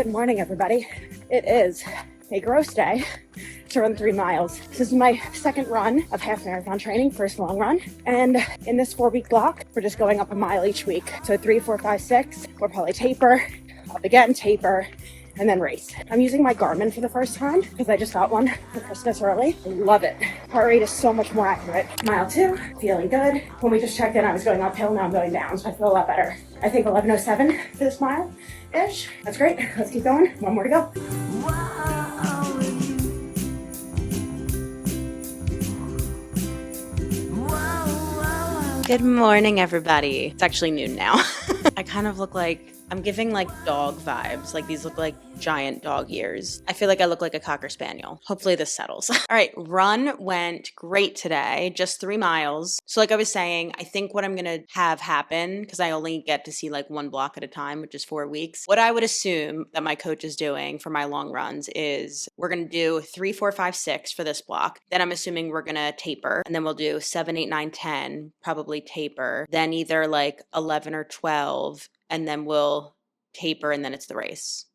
Good morning, everybody. It is a gross day to run 3 miles. This is my second run of half marathon training, first long run. And in this 4-week block, we're just going up a mile each week. So 3, 4, 5, 6, we'll probably taper, up again, taper, and then race. I'm using my Garmin for the first time because I just got one for Christmas early. I love it. Heart rate is so much more accurate. Mile 2, feeling good. When we just checked in, I was going uphill, now I'm going down, so I feel a lot better. I think 11:07 for this mile-ish. That's great. Let's keep going. One more to go. Good morning, everybody. It's actually noon now. I kind of look like, I'm giving like dog vibes. Like these look like giant dog ears. I feel like I look like a Cocker Spaniel. Hopefully this settles. All right, run went great today, just 3 miles. So like I was saying, I think what I'm gonna have happen, because I only get to see like one block at a time, which is 4 weeks. What I would assume that my coach is doing for my long runs is we're gonna do 3, 4, 5, 6 for this block. Then I'm assuming we're gonna taper, and then we'll do 7, 8, 9, 10, probably taper. Then either like 11 or 12, and then we'll taper, and then it's the race.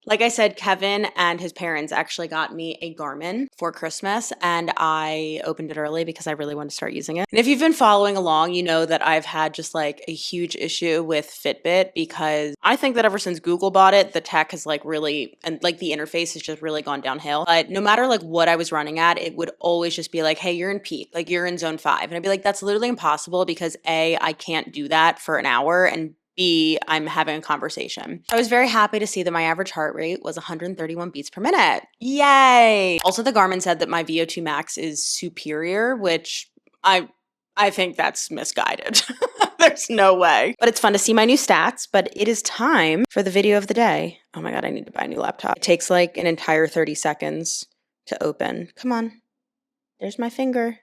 Like I said, Kevin and his parents actually got me a Garmin for Christmas, and I opened it early because I really wanted to start using it. And if you've been following along, you know that I've had just like a huge issue with Fitbit, because I think that ever since Google bought it, the tech has like really, and like the interface has just really gone downhill. But no matter like what I was running at, it would always just be like, hey, you're in peak, like you're in zone 5. And I'd be like, that's literally impossible, because A, I can't do that for an hour, and B, I'm having a conversation. I was very happy to see that my average heart rate was 131 beats per minute. Yay! Also, the Garmin said that my VO2 max is superior, which I think that's misguided. There's no way. But it's fun to see my new stats, but it is time for the video of the day. Oh my God, I need to buy a new laptop. It takes like an entire 30 seconds to open. Come on. There's my finger.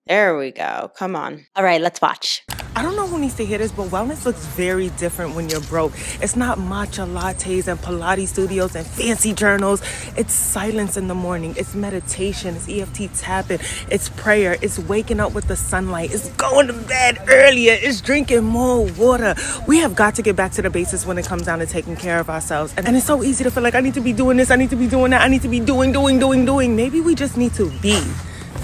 There we go. Come on. All right, let's watch. I don't know who needs to hear this, but wellness looks very different when you're broke. It's not matcha lattes and Pilates studios and fancy journals. It's silence in the morning. It's meditation. It's EFT tapping. It's prayer. It's waking up with the sunlight. It's going to bed earlier. It's drinking more water. We have got to get back to the basics when it comes down to taking care of ourselves. And it's so easy to feel like I need to be doing this. I need to be doing that. I need to be doing. Maybe we just need to be.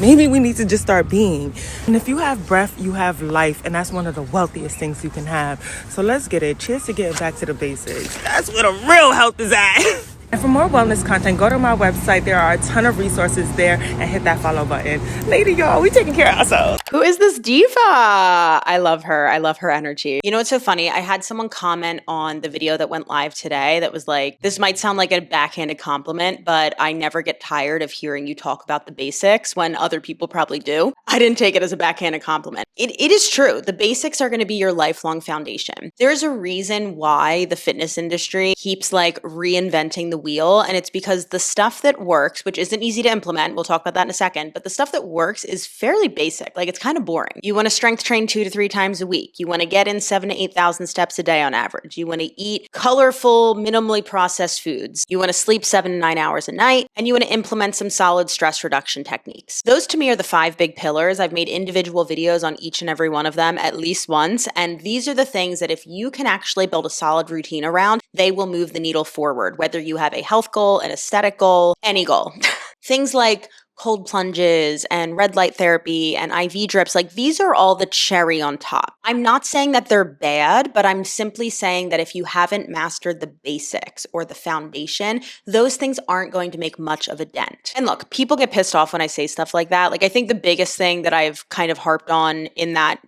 Maybe we need to just start being. And if you have breath, you have life. And that's one of the wealthiest things you can have. So let's get it. Cheers to getting back to the basics. That's where the real health is at. And for more wellness content, go to my website. There are a ton of resources there, and hit that follow button. Later, y'all, we taking care of ourselves. Who is this diva? I love her. I love her energy. You know what's so funny? I had someone comment on the video that went live today that was like, this might sound like a backhanded compliment, but I never get tired of hearing you talk about the basics when other people probably do. I didn't take it as a backhanded compliment. It is true. The basics are going to be your lifelong foundation. There's a reason why the fitness industry keeps like reinventing the wheel, and it's because the stuff that works, which isn't easy to implement, we'll talk about that in a second, but the stuff that works is fairly basic. Like it's kind of boring. You want to strength train 2 to 3 times a week. You want to get in 7,000 to 8,000 steps a day on average. You want to eat colorful, minimally processed foods. You want to sleep 7 to 9 hours a night, and you want to implement some solid stress reduction techniques. Those to me are the 5 big pillars. I've made individual videos on each and every one of them at least once, and these are the things that if you can actually build a solid routine around, they will move the needle forward, whether you have a health goal, an aesthetic goal, any goal. Things like cold plunges and red light therapy and IV drips, like these are all the cherry on top. I'm not saying that they're bad, but I'm simply saying that if you haven't mastered the basics or the foundation, those things aren't going to make much of a dent. And look, people get pissed off when I say stuff like that. Like I think the biggest thing that I've kind of harped on in that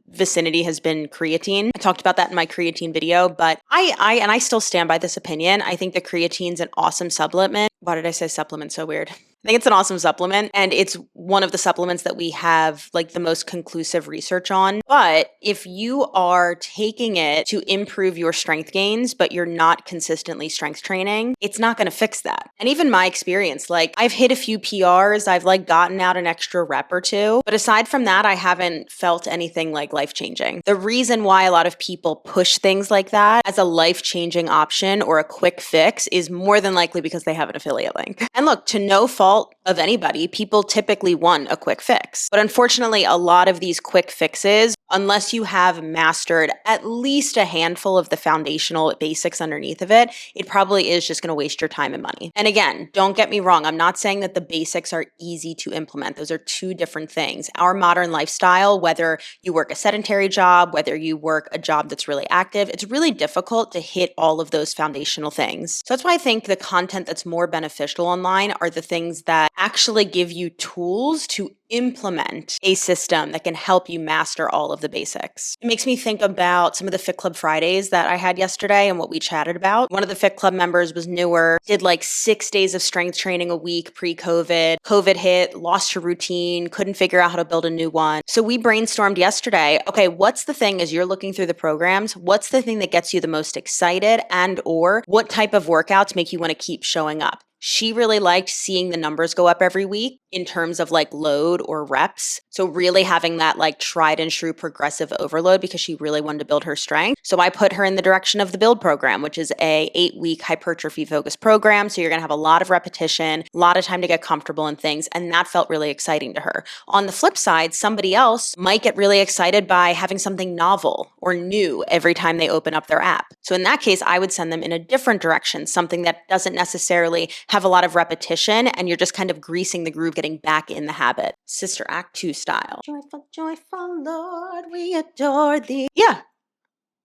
vicinity has been creatine. I talked about that in my creatine video, but I still stand by this opinion. I think the creatine's an awesome supplement. Why did I say supplement so weird? I think it's an awesome supplement, and it's one of the supplements that we have like the most conclusive research on. But if you are taking it to improve your strength gains, but you're not consistently strength training, it's not going to fix that. And even my experience, like I've hit a few PRs, I've like gotten out an extra rep or 2, but aside from that, I haven't felt anything like life-changing. The reason why a lot of people push things like that as a life-changing option or a quick fix is more than likely because they have an affiliate affiliate link. And look, to no fault of anybody, people typically want a quick fix. But unfortunately, a lot of these quick fixes, unless you have mastered at least a handful of the foundational basics underneath of it, it probably is just going to waste your time and money. And again, don't get me wrong. I'm not saying that the basics are easy to implement. Those are two different things. Our modern lifestyle, whether you work a sedentary job, whether you work a job that's really active, it's really difficult to hit all of those foundational things. So that's why I think the content that's more beneficial online are the things that actually give you tools to implement a system that can help you master all of the basics. It makes me think about some of the Fit Club Fridays that I had yesterday and what we chatted about. One of the Fit Club members was newer, did like 6 days of strength training a week pre-COVID. COVID hit, lost her routine, couldn't figure out how to build a new one. So we brainstormed yesterday, okay, what's the thing as you're looking through the programs, what's the thing that gets you the most excited, and or what type of workouts make you want to keep showing up? She really liked seeing the numbers go up every week in terms of like load or reps. So really having that like tried and true progressive overload because she really wanted to build her strength. So I put her in the direction of the build program, which is a 8-week hypertrophy focused program. So you're going to have a lot of repetition, a lot of time to get comfortable in things. And that felt really exciting to her. On the flip side, somebody else might get really excited by having something novel or new every time they open up their app. So in that case, I would send them in a different direction, something that doesn't necessarily have a lot of repetition and you're just kind of greasing the groove, getting back in the habit. Sister Act 2 style. Joyful, joyful Lord, we adore thee. Yeah.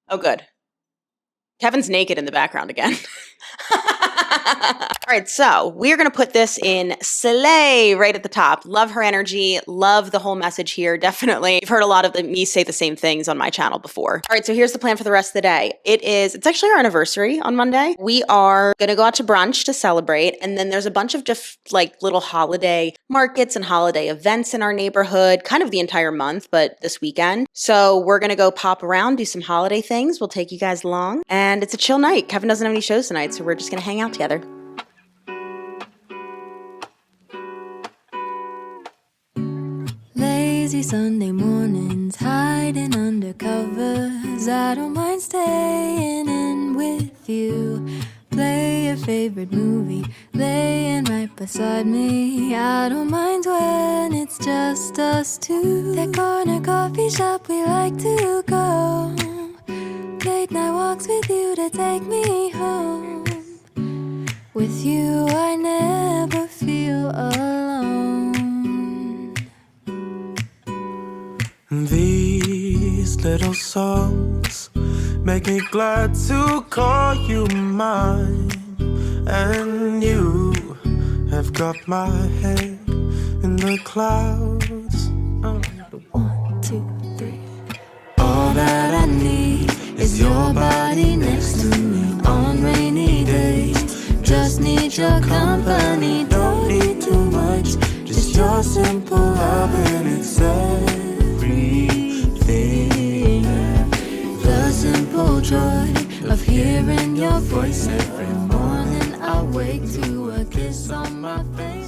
Oh, good. Kevin's naked in the background again. All right, so we're going to put this in Slay right at the top. Love her energy. Love the whole message here. Definitely. You've heard a lot of me say the same things on my channel before. All right, so here's the plan for the rest of the day. It's actually our anniversary on Monday. We are going to go out to brunch to celebrate. And then there's a bunch of just like little holiday markets and holiday events in our neighborhood, kind of the entire month, but this weekend. So we're going to go pop around, do some holiday things. We'll take you guys along. And it's a chill night. Kevin doesn't have any shows tonight, so we're just going to hang out together. Lazy Sunday mornings, hiding under covers. I don't mind staying in with you. Play your favorite movie, laying right beside me. I don't mind when it's just us two. That corner coffee shop we like to go. Late night walks with you to take me home. With you I never feel alone. These little songs make me glad to call you mine. And you have got my head in the clouds. 1, 2, 3. All that I need is your body next to me on rainy days. Just need your company, don't need too much. Just your simple love and it's everything. The simple joy of hearing your voice every morning. I wake to a kiss on my face.